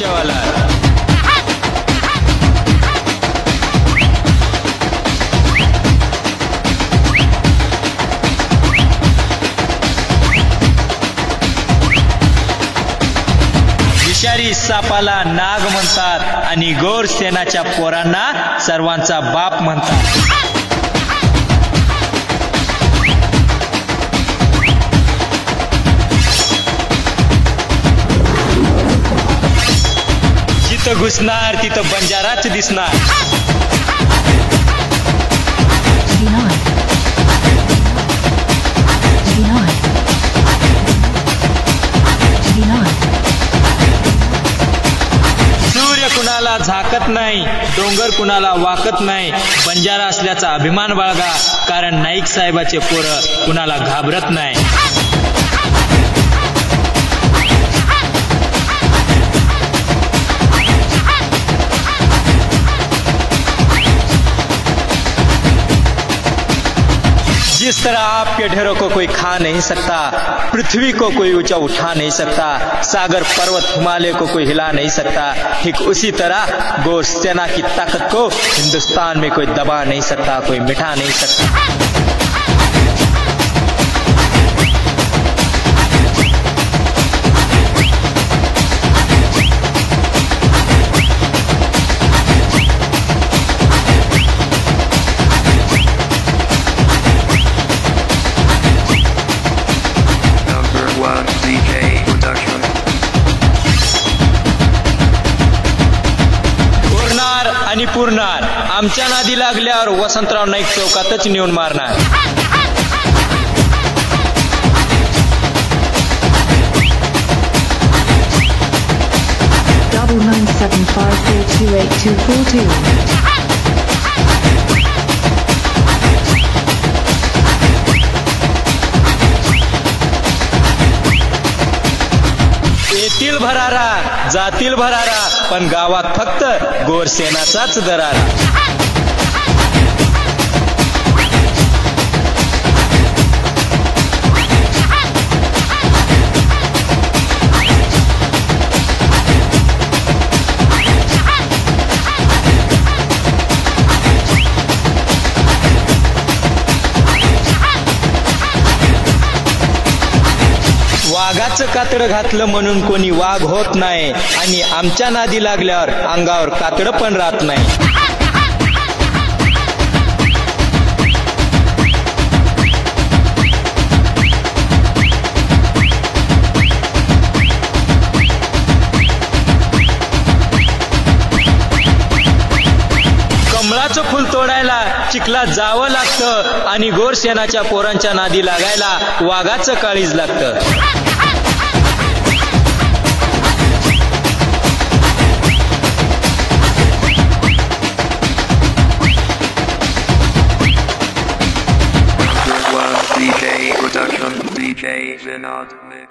रिक्षावाला। विषारी सापाला नाग म्हणतात आणि गौरसेनाच्या पोरांना सर्वांचा बाप म्हणतात। जिथं घुसणार तिथं बंजाराच दिसणार। सूर्य कुणाला झाकत नाही, डोंगर कुणाला वाकत नाही। बंजारा असल्याचा अभिमान बाळगा, कारण नाईक साहेबाचे पोरं कुणाला घाबरत नाही। जिस तरह आपके ढेरों को कोई खा नहीं सकता, पृथ्वी को कोई ऊंचा उठा नहीं सकता, सागर पर्वत हिमालय को कोई हिला नहीं सकता, ठीक उसी तरह गौरसेना की ताकत को हिंदुस्तान में कोई दबा नहीं सकता, कोई मिटा नहीं सकता। आणि पुरणार, आमच्या नादी लागल्यावर वसंतराव नाईक चौकातच नेऊन मारणार। Double 9754282242. येतील भरारा, जातील भरारा, पण गावात फक्त गौरसेनाचाच दरारा। वाघाचं कातडं घातलं म्हणून कोणी वाघ होत नाही, आणि आमच्या नादी लागल्यावर अंगावर कातडं पण राहत नाही। कमळाचं फुल तोडायला चिखलात जावं लागतं, आणि गौरसेनाच्या पोरांच्या नादी लागायला वाघाचं काळीज लागतं। DJ Production, DJ Vinod Mix.